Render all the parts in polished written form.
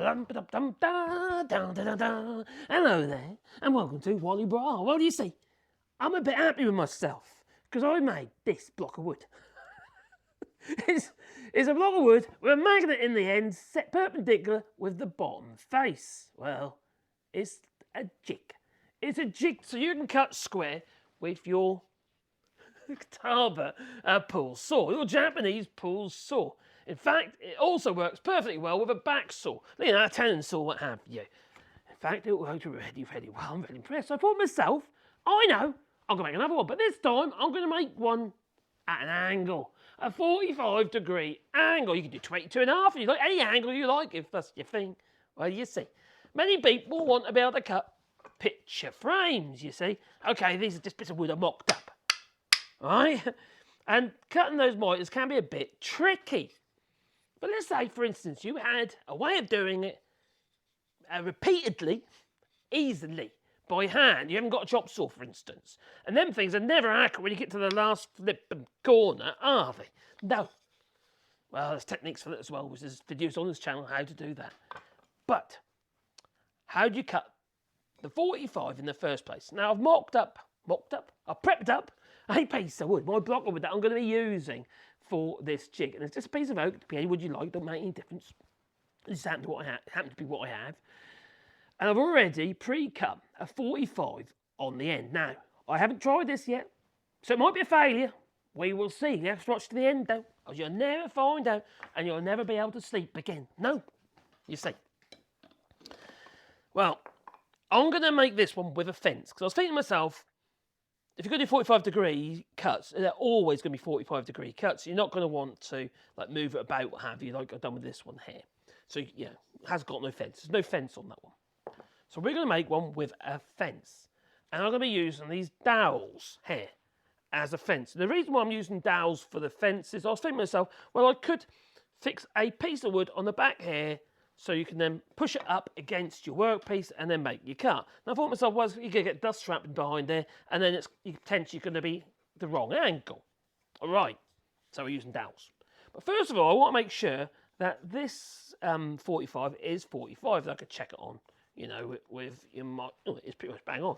Hello there, and welcome to Wally Bra. Well, you see, I'm a bit happy with myself because I made this block of wood. it's a block of wood with a magnet in the end set perpendicular with the bottom face. Well, it's a jig. It's a jig so you can cut square with your Taba pull saw, your Japanese pull saw. In fact, it also works perfectly well with a back saw, you know, a tenon saw, what have you. In fact, it worked really well. I'm really impressed. So I thought myself, I know, I'm going to make another one, but this time I'm going to make one at an angle, a 45-degree angle. You can do 22.5 if you like, any angle you like, if that's your thing. Well, you see, many people want to be able to cut picture frames, you see. Okay, these are just bits of wood I mocked up, right? And cutting those mitres can be a bit tricky. But let's say, for instance, you had a way of doing it repeatedly, easily, by hand. You haven't got a chop saw, for instance. And them things are never accurate when you get to the last flip and corner, are they? No. Well, there's techniques for that as well, which is videos on this channel, how to do that. But how do you cut the 45 in the first place? Now, I've I've prepped up a piece of wood, my block of wood that I'm going to be using for this jig. And it's just a piece of oak, any wood you like, don't make any difference. This happens to be what I have. And I've already pre-cut a 45 on the end. Now, I haven't tried this yet, so it might be a failure. We will see. You have to watch to the end, though, or you'll never find out, and you'll never be able to sleep again. No, you see. Well, I'm going to make this one with a fence, because I was thinking to myself, if you're going to do 45-degree cuts, they're always going to be 45-degree cuts. You're not going to want to like move it about, what have you, like I've done with this one here. So, yeah, it has got no fence. There's no fence on that one. So we're going to make one with a fence. And I'm going to be using these dowels here as a fence. And the reason why I'm using dowels for the fence is I was thinking to myself, well, I could fix a piece of wood on the back here so you can then push it up against your workpiece and then make your cut. Now I thought to myself, well, you're going to get dust trapping behind there and then it's potentially going to be the wrong angle. All right, so we're using dowels. But first of all, I want to make sure that this 45 is 45. I could check it on, you know, with your mic. Oh, it's pretty much bang on.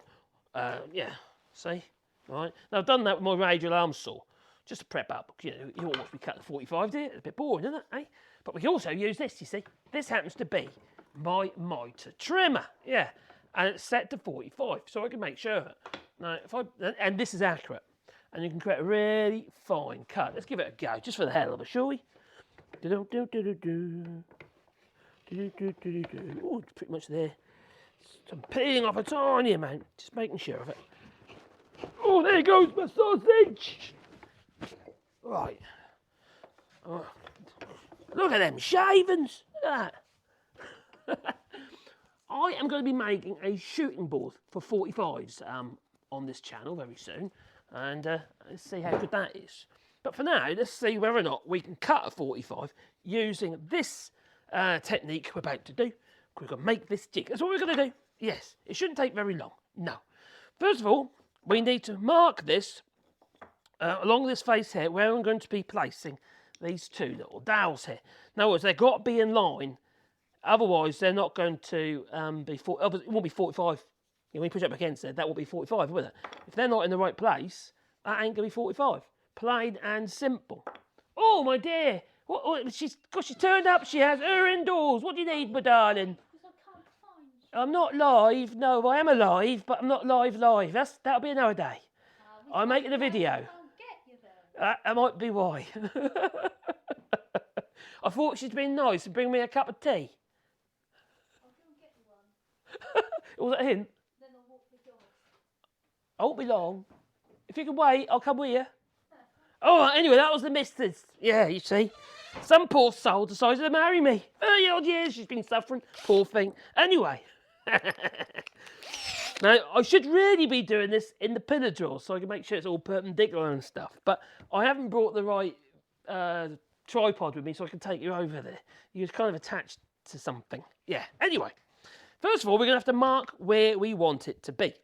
Yeah, see? All right. Now I've done that with my radial arm saw, just to prep up. You know, you don't want to be cutting 45, do you? It's a bit boring, isn't it, eh? But we can also use this, you see. This happens to be my mitre trimmer, yeah. And it's set to 45, so I can make sure of it. Now, and this is accurate. And you can create a really fine cut. Let's give it a go, just for the hell of it, shall we? Oh, it's pretty much there. So I'm peeling off a tiny amount, just making sure of it. Oh, there goes my sausage! Right. Oh. Look at them shavings! Look at that. I am going to be making a shooting board for 45s on this channel very soon. And let's see how good that is. But for now, let's see whether or not we can cut a 45 using this technique we're about to do. We're going to make this jig. That's what we're going to do. Yes, it shouldn't take very long. No. First of all, we need to mark this along this face here where I'm going to be placing these two little dowels here. In other words, they've got to be in line. Otherwise, they're not going to be... It won't be 45. When you push up against it, that will be 45, will it? If they're not in the right place, that ain't going to be 45. Plain and simple. Oh, my dear. She's turned up. She has her indoors. What do you need, my darling? Because I can't find you. I'm not live. No, I am alive, but I'm not live. That'll be another day. I'm making a video. I can't get you there. That might be why. I thought she'd been nice and bring me a cup of tea. I'll go and get you one. Was that a hint? Then I'll walk the dog. I won't be long. If you can wait, I'll come with you. Oh, anyway, that was the missus. Yeah, you see. Some poor soul decided to marry me. 30 odd years she's been suffering. Poor thing. Anyway. Now, I should really be doing this in the pillar drawer so I can make sure it's all perpendicular and stuff. But I haven't brought the right tripod with me so I can take you over there. You're kind of attached to something. Yeah, anyway. First of all, we're going to have to mark where we want it to be.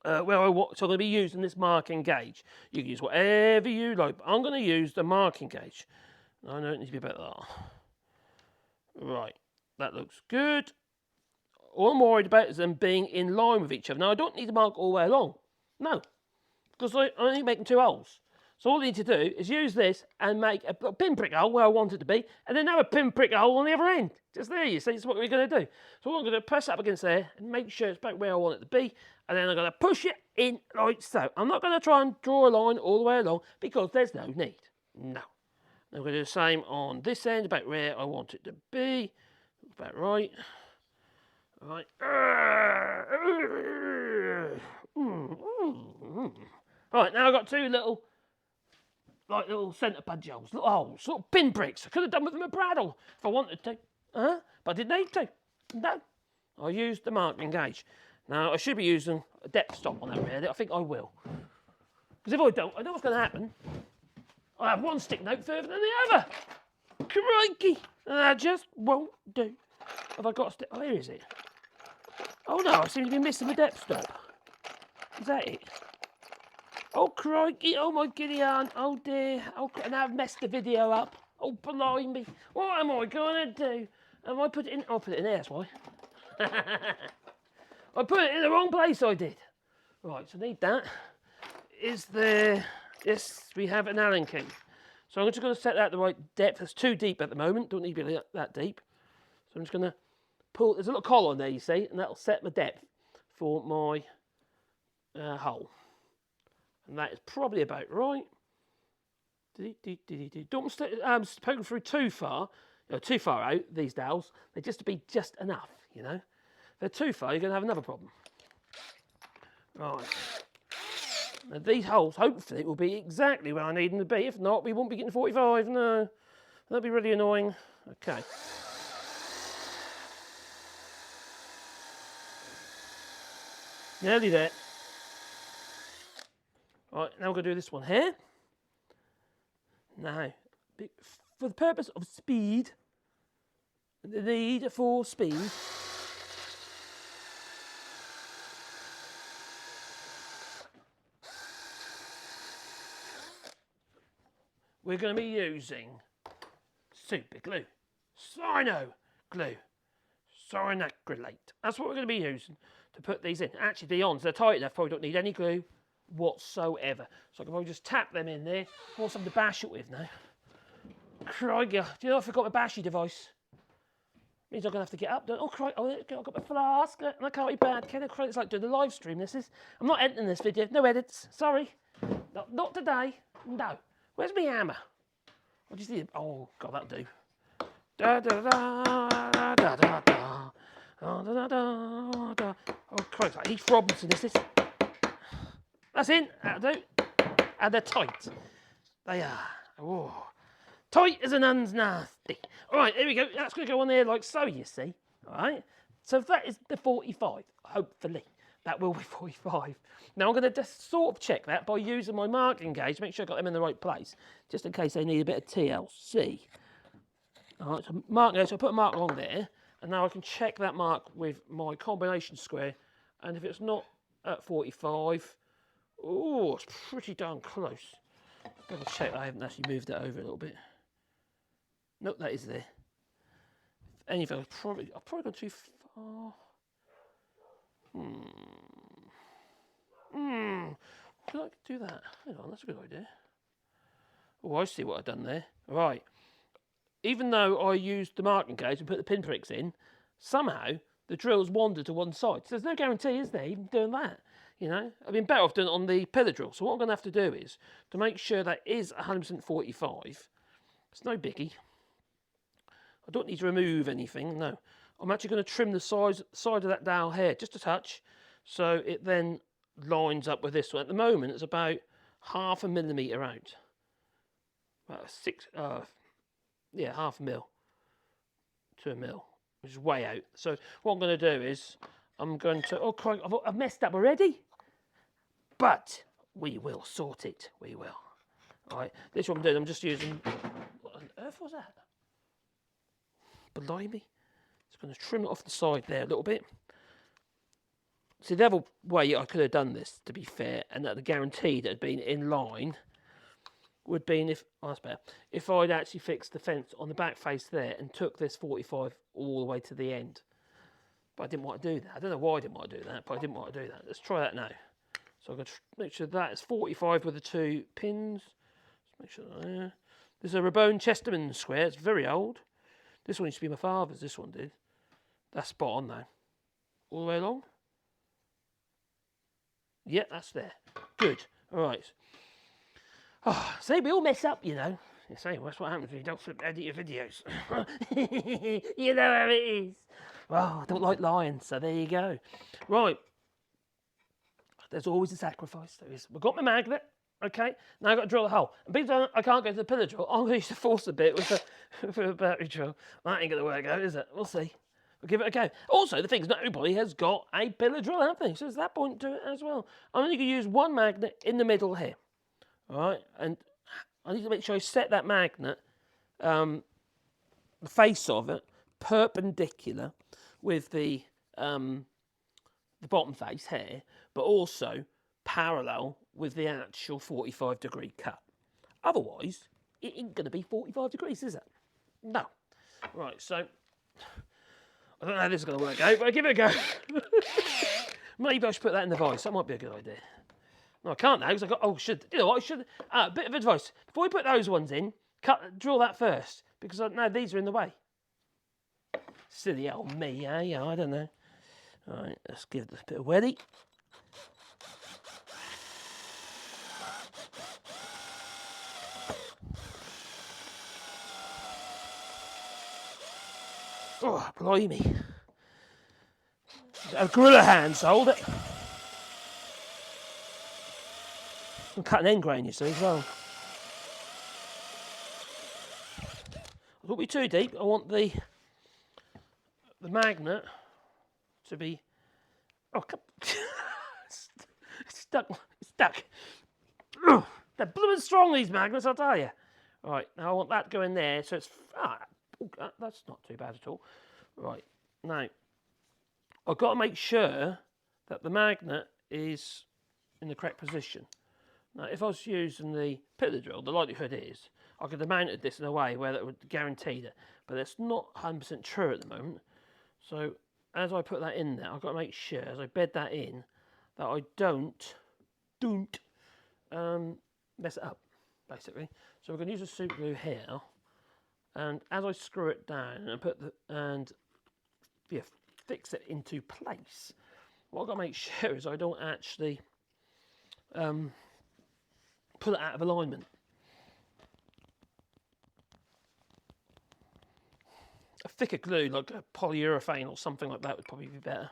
So I'm going to be using this marking gauge. You can use whatever you like, but I'm going to use the marking gauge. I know it needs to be about that. Right. That looks good. All I'm worried about is them being in line with each other. Now, I don't need to mark all the way along. No, because I'm only making 2 holes. So all I need to do is use this and make a pinprick hole where I want it to be, and then have a pinprick hole on the other end. Just there, you see, that's what we're going to do. So what I'm going to press up against there and make sure it's back where I want it to be, and then I'm going to push it in like so. I'm not going to try and draw a line all the way along because there's no need. No. I'm going to do the same on this end, about where I want it to be. About right. Right. Right, now I've got 2 little centre punch holes, little holes, sort of pinpricks. I could have done with them a Bradle if I wanted to. But I didn't need to. No. I used the marking gauge. Now, I should be using a depth stop on that really. I think I will. Because if I don't, I know what's going to happen. I'll have one stick note further than the other. Crikey. And that just won't do. Have I got a stick? Oh, here is it. Oh no, I seem to be missing the depth stop. Is that it? Oh crikey, oh my giddy aunt, oh dear. Oh, and I've messed the video up. Oh blimey, what am I going to do? Have I put it in? I'll put it in there, that's why. I put it in the wrong place, I did. Right, so I need that. Is there... Yes, we have an Allen key. So I'm just going to set that the right depth. It's too deep at the moment. Don't need to be that deep. So I'm just going to pull. There's a little collar on there, you see, and that'll set my depth for my hole. And that is probably about right. Don't poke them through too far. Too far out, these dowels. They're just to be just enough, you know. If they're too far, you're going to have another problem. Right. Now these holes, hopefully, will be exactly where I need them to be. If not, we won't be getting 45. No, that'd be really annoying. Okay. Nearly there. Right, now we're going to do this one here. Now, for the purpose of speed, the need for speed, we're going to be using super glue, cyano glue, cyanoacrylate. That's what we're going to be using to put these in. Actually, the ons, they're tight enough, probably don't need any glue whatsoever. So I can probably just tap them in there. I want something to bash it with now. Crikey, do you know I forgot my bashy device? Means I'm going to have to get up. Oh, crikey, I've got my flask, and I can't be bad. Can I? It's like doing the live stream, this is. I'm not editing this video, no edits, sorry. Not today, no. Where's my hammer? What do you see? Oh, God, that'll do. Da da da da da da da. Da da da da. Oh, Christ, like Heath Robinson, this is. That's in, that'll do. And they're tight. They are. Oh. Tight as an un's nasty. All right, here we go. That's going to go on there like so, you see. All right. So that is the 45, hopefully. That will be 45. Now I'm going to just sort of check that by using my marking gauge, make sure I got them in the right place, just in case they need a bit of TLC. All right, so marking gauge, so I put a mark along there, and now I can check that mark with my combination square, and if it's not at 45, oh, it's pretty darn close. Double check I haven't actually moved it over a little bit. Nope, that is there. If anything, I've probably gone too far. Could I do that? Hang on, that's a good idea. Oh, I see what I've done there. Right. Even though I used the marking gauge and put the pinpricks in, somehow the drill's wandered to one side. So there's no guarantee, is there, even doing that? You know, I've been better off doing it on the pillar drill. So what I'm going to have to do is, to make sure that is 100% 45, it's no biggie. I don't need to remove anything, no. I'm actually going to trim the side of that dowel here, just a touch, so it then lines up with this one. At the moment, it's about 0.5 millimetre out. About half a mil to a mil, which is way out. So what I'm going to do is, I'm going to, oh, crikey, I've messed up already. But we will sort it, we will. All right, this is what I'm doing, I'm just using, what on earth was that? Blimey. Just going to trim it off the side there a little bit. See, the other way I could have done this, to be fair, and that the guaranteed it had been in line, would be if, oh, that's better, if I'd actually fixed the fence on the back face there and took this 45 all the way to the end. But I didn't want to do that. I don't know why I didn't want to do that, but I didn't want to do that. Let's try that now. So I'm going to make sure that is 45 with the 2 pins. Let's make sure that there. This is a Rabone Chesterman square. It's very old. This one used to be my father's. This one did. That's spot on though. All the way along. Yeah, that's there. Good. All right. Oh, see, we all mess up, you know. You say, well, that's what happens when you don't edit your videos. You know how it is. Well, I don't like lying, so there you go. Right. There's always a sacrifice. There is. We've got my magnet. Okay. Now I've got to drill a hole. And because I can't go to the pillar drill, I'm going to use the force a bit with a battery drill. That ain't going to work out, is it? We'll see. We'll give it a go. Also, the thing is, not everybody has got a pillar drill, have they? So there's that point to it as well. I'm only going to use one magnet in the middle here. All right. And I need to make sure I set that magnet, the face of it, perpendicular with the bottom face here, but also parallel with the actual 45-degree cut. Otherwise, it ain't going to be 45 degrees, is it? No. Right, so I don't know how this is going to work out, but I'll give it a go. Maybe I should put that in the vise. That might be a good idea. No, I can't now because I got. Oh, you know what? I should. A bit of advice. Before we put those ones in, drill that first because now these are in the way. Silly old me, eh? Yeah, I don't know. All right, let's give this a bit of weddy. Oh, blimey! A gorilla hand, hold it. I'm cutting end grain, you see, as well. I don't be too deep. I want the magnet to be. Oh, come. Stuck. Ugh, they're blooming strong, these magnets, I'll tell you. Right, now I want that going there, so it's. That's not too bad at all. Right, now I've got to make sure that the magnet is in the correct position. Now, if I was using the pillar drill, the likelihood is I could have mounted this in a way where that would guarantee it, but it's not 100% true at the moment. So as I put that in there, I've got to make sure as I bed that in that I don't mess it up, basically. So we're going to use a super glue here, and as I screw it down and fix it into place, what I've got to make sure is I don't actually pull it out of alignment. A thicker glue, like a polyurethane or something like that, would probably be better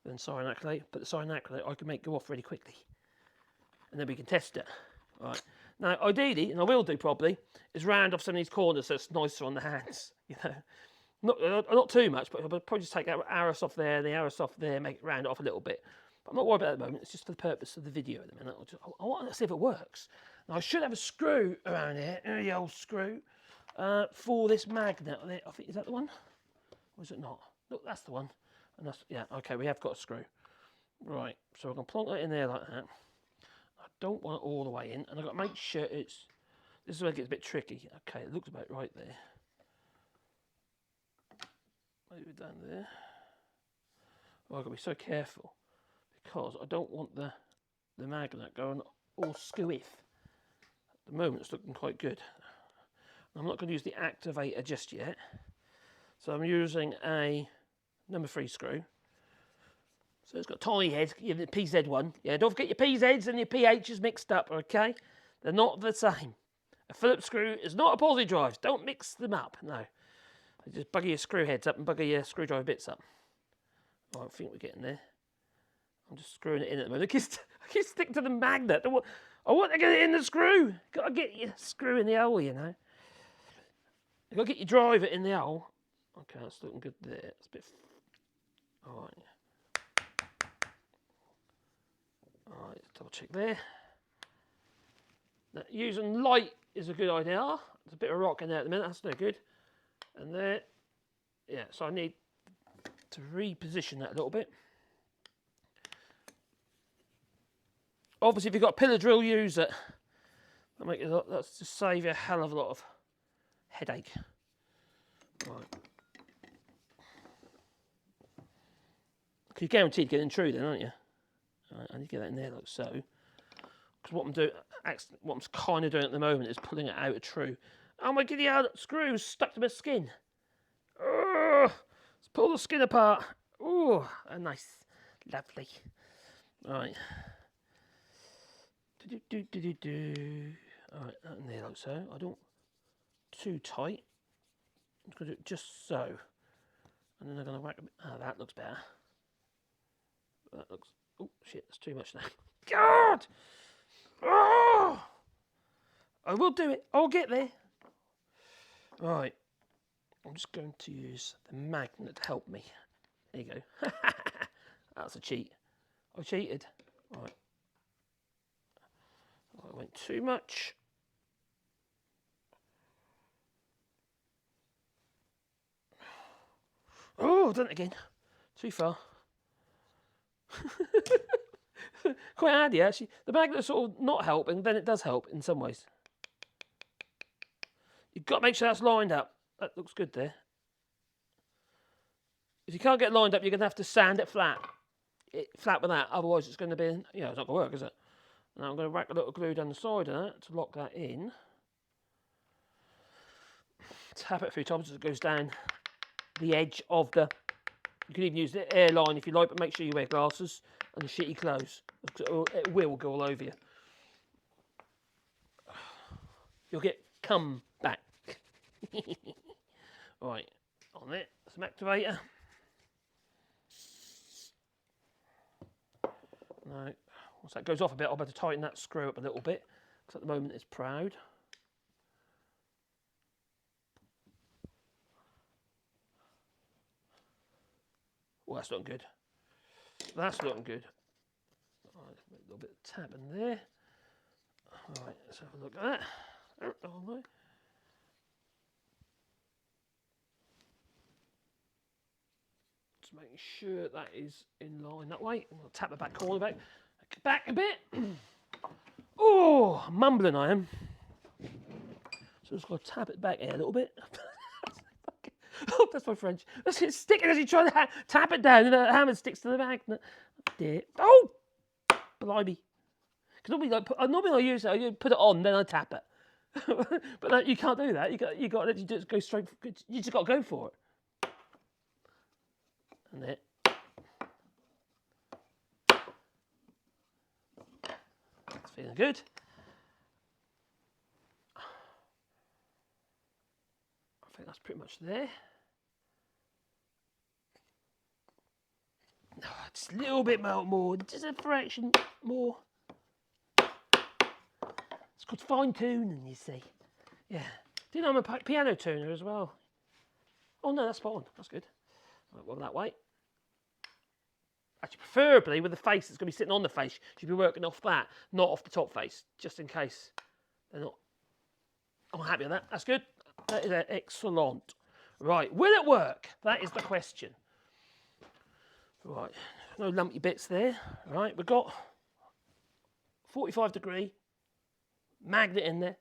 than cyanoacrylate. But the cyanoacrylate I can make go off really quickly, and then we can test it. All right. Now, ideally, and I will do probably, is round off some of these corners so it's nicer on the hands. You know, not too much, but I'll probably just take arrows off there, the arrows off there, make it round it off a little bit. But I'm not worried about it at the moment. It's just for the purpose of the video at the minute. I want to see if it works. Now, I should have a screw around here, the old screw, for this magnet. I think, is that the one? Or is it not? Look, that's the one. And that's, yeah, okay, we have got a screw. Right, so I'm going to plonk that in there like that. I don't want it all the way in, and I've got to make sure it's, this is where it gets a bit tricky. Okay, it looks about right there. Maybe down there. Oh, I've got to be so careful because I don't want the magnet going all skewiff. At the moment, it's looking quite good. I'm not going to use the activator just yet, so I'm using a number 3 screw. So it's got a tiny head, the PZ one. Yeah, don't forget your PZs and your PHs mixed up, okay? They're not the same. A Phillips screw is not a posi drive. Don't mix them up, no. Just bugger your screw heads up and bugger your screwdriver bits up. Oh, I think we're getting there. I'm just screwing it in at the moment. I can stick to the magnet. I want to get it in the screw. Got to get your screw in the hole, you know. You've got to get your driver in the hole. Okay, that's looking good there. It's a bit. All right. All right, double check there. Now, using light is a good idea. There's a bit of rock in there at the minute. That's no good. And there, yeah. So I need to reposition that a little bit. Obviously, if you've got a pillar drill, use it. That's just save you a hell of a lot of headache. Right. You're guaranteed getting through then, aren't you? Right, I need to get that in there like so. Because what I'm kind of doing at the moment is pulling it out of true. Oh my giddy old screws stuck to my skin. Let's pull the skin apart. Oh, nice, lovely. Right. Alright, that in there like so. I don't too tight. I'm just going to do it just so. And then I'm going to whack a bit. Oh, that looks better. That looks... Oh, shit, that's too much now. God! Oh! I will do it. I'll get there. Right. I'm just going to use the magnet to help me. There you go. That's a cheat. I cheated. Right. I went too much. Oh, I've done it again. Too far. Quite handy actually. The magnet's sort of not helping, then it does help in some ways. You've got to make sure that's lined up. That looks good there. If you can't get lined up, you're going to have to sand it flat. Flat with that, otherwise it's going to be, it's not going to work, is it? Now I'm going to whack a little glue down the side of that to lock that in. Tap it a few times as it goes down the edge of the... You can even use the airline if you like, but make sure you wear glasses and the shitty clothes. It will go all over you. You'll get come back. Right, on it, some activator. Now, once that goes off a bit, I'll better tighten that screw up a little bit, because at the moment it's proud. Well, that's looking good. That's looking good. Right, a little bit of tab in there. Right, let's have a look at that. All right. Just making sure that is in line that way. I'm going to tap the back corner back a bit. Oh, mumbling I am. So just got to tap it back here a little bit. Oh, that's my French. That's it sticking as you try to tap it down and the hammer sticks to the magnet. Oh, blimey. Because normally I use it, I put it on, then I tap it. But you can't do that. You got to just go straight. You just got to go for it. And it. It's feeling good. I think that's pretty much there. No, just a little bit more, just a fraction more. It's called fine tuning, you see. Yeah. Do you know I'm a piano tuner as well? Oh no, that's spot on. That's good. Right, well, that way. Actually, preferably with the face that's going to be sitting on the face, you should be working off that, not off the top face, just in case they're not. I'm happy with that. That's good. That is excellent. Right, will it work? That is the question. Right, no lumpy bits there. Right, we've got 45-degree magnet in there.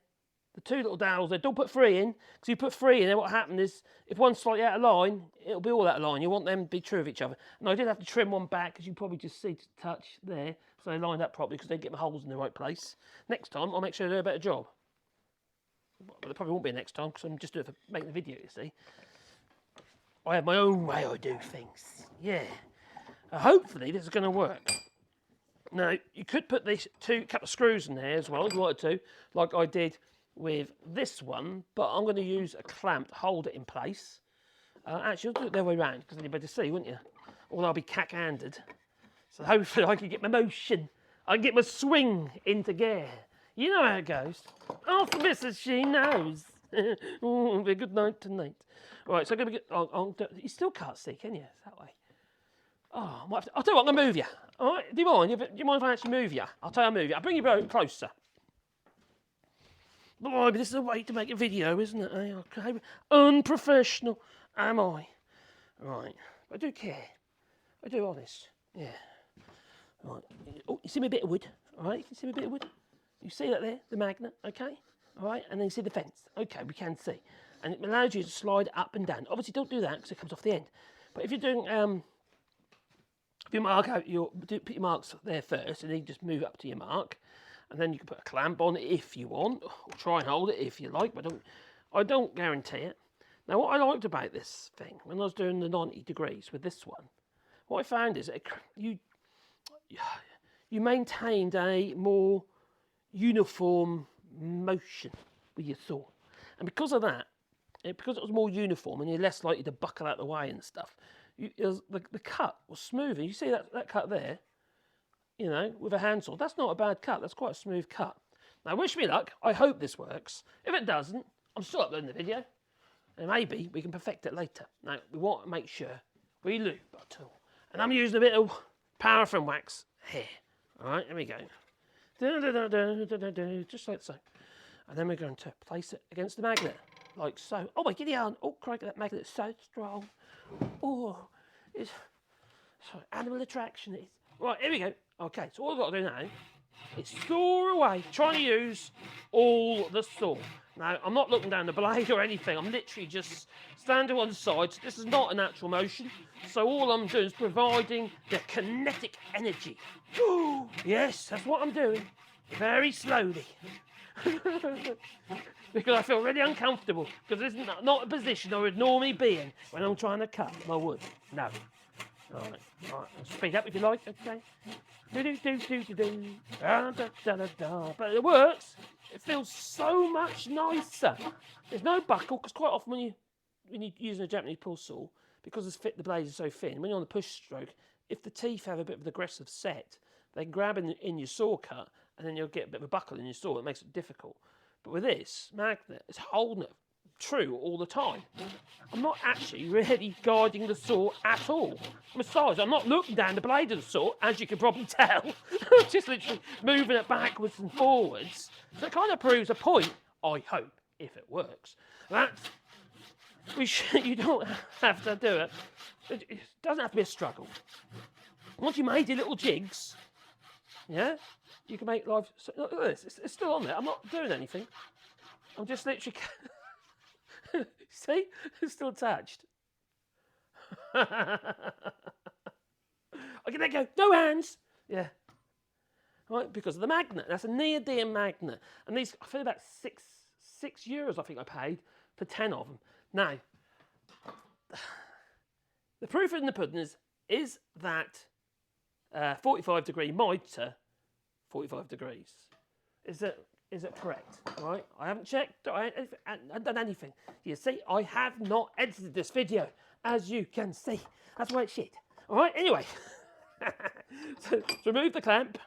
The two little dowels there. Don't put 3 in, because you put 3 in there, what happens is, if one's slightly out of line, it'll be all out of line. You want them to be true of each other. And I did have to trim one back, as you probably just see to touch there, so they lined up properly, because they get my holes in the right place. Next time, I'll make sure they do a better job. But there probably won't be next time, because I'm just doing it for making the video, you see. I have my own way I do things. Yeah. Hopefully this is going to work. Now, you could put these couple of screws in there as well, if you wanted to, like I did with this one, but I'm going to use a clamp to hold it in place. Actually, I'll do it the other way around, because then you'd better see, wouldn't you? Or I'll be cack-handed. So hopefully I can get my motion, I can get my swing into gear. You know how it goes. Oh, for Mrs. She knows. Oh, it'll be a good night tonight. Right, so I'm going to get... you still can't see, can you? That way. Oh, I'll tell you what, I'm going to move you. All right, do you mind? Do you mind if I actually move you? I'll tell you I'll move you. I'll bring you closer. Boy, this is a way to make a video, isn't it? How unprofessional am I? Right, I do care. I do honest. Yeah. Right. Oh, you see me a bit of wood? All right, you see me a bit of wood? You see that there, the magnet, okay? All right, and then you see the fence. Okay, we can see. And it allows you to slide up and down. Obviously, don't do that because it comes off the end. But if you're doing, if you mark out put your marks there first, and then you just move up to your mark, and then you can put a clamp on it if you want, or try and hold it if you like, but I don't guarantee it. Now, what I liked about this thing, when I was doing the 90 degrees with this one, what I found is that you maintained a more uniform motion with your saw. And because of that, because it was more uniform and you're less likely to buckle out the way and stuff, the cut was smoother. You see that cut there, you know, with a handsaw. That's not a bad cut. That's quite a smooth cut. Now, wish me luck. I hope this works. If it doesn't, I'm still uploading the video. And maybe we can perfect it later. Now, we want to make sure we lube our tool. And I'm using a bit of paraffin wax here. All right, here we go. Just like so. And then we're going to place it against the magnet, like so. Oh my giddy on. Oh, crikey, that magnet's so strong. Oh, it's sorry, animal attraction is. Right, here we go. Okay, so all I've got to do now is saw away, trying to use all the saw. Now, I'm not looking down the blade or anything. I'm literally just standing on the side. So this is not a natural motion. So all I'm doing is providing the kinetic energy. Yes, that's what I'm doing. Very slowly. Because I feel really uncomfortable. Because this is not a position I would normally be in when I'm trying to cut my wood. No. All right. Speed up if you like, okay? But it works. It feels so much nicer. There's no buckle, because quite often when you're using a Japanese pull saw, because the blades are so thin, when you're on the push stroke, if the teeth have a bit of an aggressive set, they grab in your saw cut, and then you'll get a bit of a buckle in your saw. It makes it difficult. But with this magnet, it's holding it true all the time. I'm not actually really guiding the saw at all. Besides, I'm not looking down the blade of the saw, as you can probably tell. I'm just literally moving it backwards and forwards. So it kind of proves a point, I hope, if it works. You don't have to do it. It doesn't have to be a struggle. Once you made your little jigs, yeah, you can make life. Look at this, it's still on there. I'm not doing anything. I'm just literally. See, it's still attached. Okay, there you go. No hands. Yeah. Right, because of the magnet. That's a neodymium magnet, and these I think about €6. I think I paid for 10 of them. Now, the proof in the pudding is that 45-degree mitre, 45 degrees. Is it correct? All right, I haven't checked. I haven't done anything. You see, I have not edited this video, as you can see. That's why it's shit. All right. Anyway, so remove the clamp.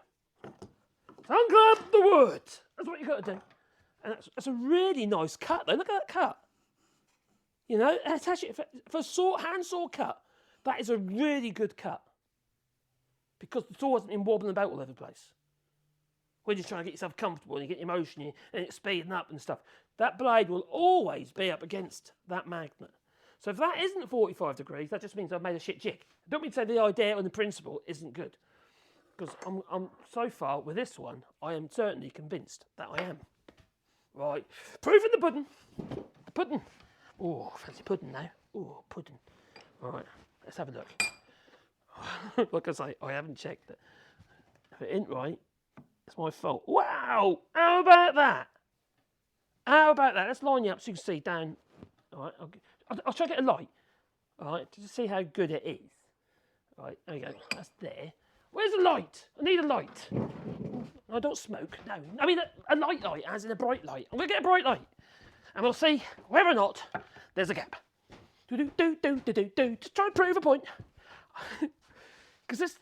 Unclamp the wood. That's what you got to do. And that's a really nice cut, though. Look at that cut. You know, that's actually for hand saw cut. That is a really good cut because the saw hasn't been wobbling about all over the place. When you're trying to get yourself comfortable and you get your motion and it's speeding up and stuff, that blade will always be up against that magnet. So if that isn't 45 degrees, that just means I've made a shit jig. I don't mean to say the idea and the principle isn't good, because I'm so far with this one, I am certainly convinced that I am. Right, proof in the pudding. The pudding. Oh, fancy pudding now. Oh, pudding. All right, let's have a look. Like I say, I haven't checked it. If it ain't right, it's my fault. Wow! How about that? How about that? Let's line you up so you can see down. All right, I'll try to get a light. All right, to see how good it is. All right, there we go. That's there. Where's the light? I need a light. I don't smoke. No, I mean a light, as in a bright light. I'm gonna get a bright light, and we'll see whether or not there's a gap. Just try and prove a point. Because this,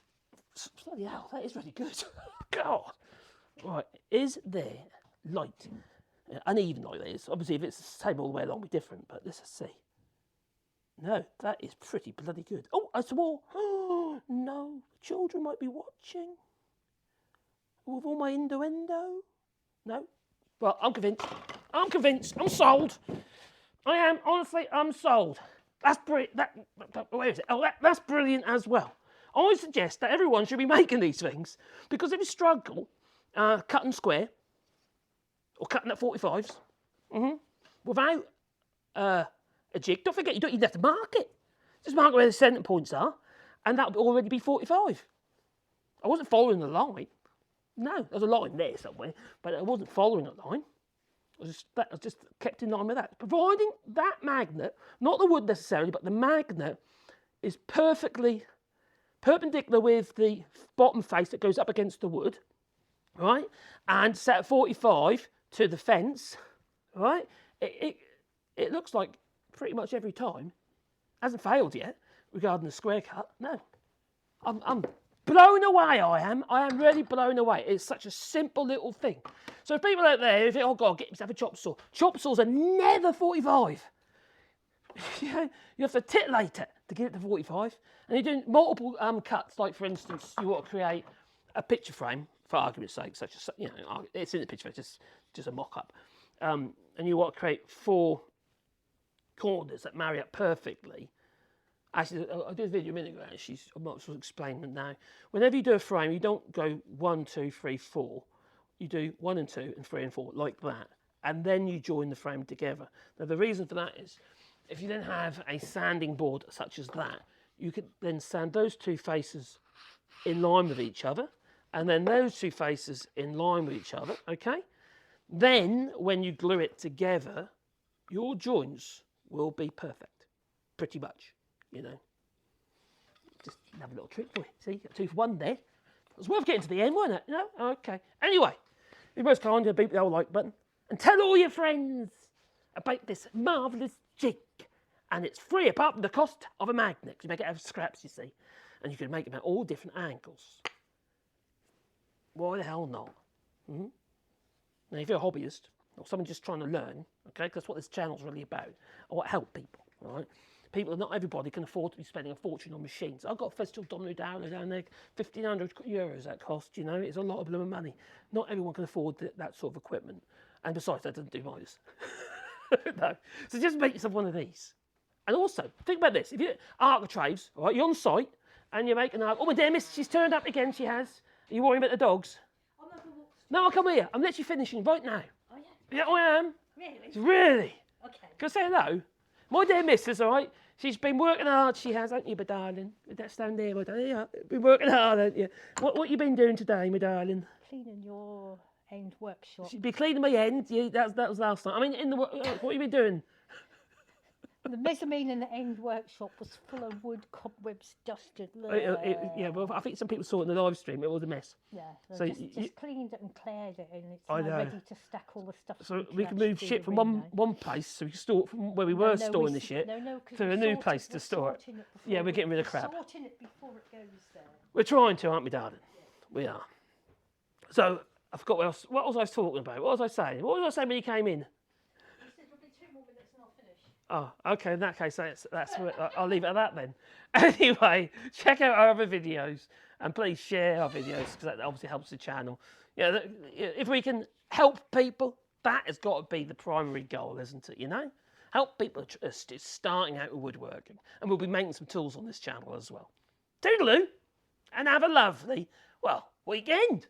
bloody hell, that is really good. God. Right, is there light? Uneven like this. Obviously, if it's the same all the way along, it'll be different, but let's see. No, that is pretty bloody good. Oh, I swore. Oh, no, children might be watching. With all my innuendo. No? Well, I'm convinced. I'm sold. I am, honestly, I'm sold. That's brilliant. Where is it? Oh, that's brilliant as well. I would suggest that everyone should be making these things, because if you struggle, cut and square, or cutting at 45s, without a jig. Don't forget, you don't even have to mark it. Just mark where the centre points are, and that would already be 45. I wasn't following the line. No, there's a line there somewhere, but I wasn't following a line. I just kept in line with that. Providing that magnet, not the wood necessarily, but the magnet is perfectly perpendicular with the bottom face that goes up against the wood, right? And set at 45 to the fence, right? It looks like pretty much every time, hasn't failed yet regarding the square cut. No, I'm blown away. I am really blown away. It's such a simple little thing. So if people out there who think, oh God, get yourself a chop saw. Chop saws are never 45. You have to titillate it to get it to 45. And you're doing multiple cuts, like for instance, you want to create a picture frame, for argument's sake, such as, it's in the picture frame, just a mock-up. And you want to create 4 corners that marry up perfectly. Actually, I did a video a minute ago, I'm not sure to explain it now. Whenever you do a frame, you don't go 1, 2, 3, 4. You do 1 and 2 and 3 and 4, like that. And then you join the frame together. Now, the reason for that is, if you then have a sanding board such as that, you could then sand those 2 faces in line with each other, and then those 2 faces in line with each other, okay? Then, when you glue it together, your joints will be perfect, pretty much, Just have a little trick for you. See, you got 2 for 1 there. It was worth getting to the end, wasn't it? Okay. Anyway, be most kind to beat the old like button and tell all your friends about this marvellous jig. And it's free apart from the cost of a magnet. You make it out of scraps, you see. And you can make them at all different angles. Why the hell not? Now, if you're a hobbyist or someone just trying to learn, okay, because that's what this channel's really about. I want to help people, right? Not everybody can afford to be spending a fortune on machines. I've got a Festival Domino down there, €1,500 that cost, It's a lot of blooming money. Not everyone can afford that sort of equipment. And besides, that doesn't do mine. No. So just make yourself one of these. And also, think about this. If you're architraves, right, you're on site, and you're making an oh, my dear miss, she's turned up again, she has. Are you worrying about the dogs? No, I'll come here. I'm literally finishing right now. Oh, yeah? Yeah, I am. Really? Really? Okay. Can I say hello? My dear missus, all right? She's been working hard, she has, hasn't you, my darling? That's down there, my darling. Yeah, been working hard, haven't you? What you been doing today, my darling? Cleaning your end workshop. She's been cleaning my end. Yeah, that was last night. I mean, what you been doing? The mezzanine in the end workshop was full of wood, cobwebs, dusted. Yeah, well, I think some people saw it in the live stream. It was a mess. Yeah, so just cleaned it and cleared it, and it's now ready to stack all the stuff. So we can move shit from one place, so we can store it from where we were storing the shit to a new place to store it. Yeah, we're getting rid of crap. Sorting it before it goes there. We're trying to, aren't we, darling? We are. So I forgot what was I talking about? What was I saying? What was I saying when you came in? Oh, okay, in that case, that's I'll leave it at that then. Anyway, check out our other videos and please share our videos because that obviously helps the channel. If we can help people, that has got to be the primary goal, isn't it, Help people starting out with woodworking. And we'll be making some tools on this channel as well. Toodaloo, and have a lovely, weekend.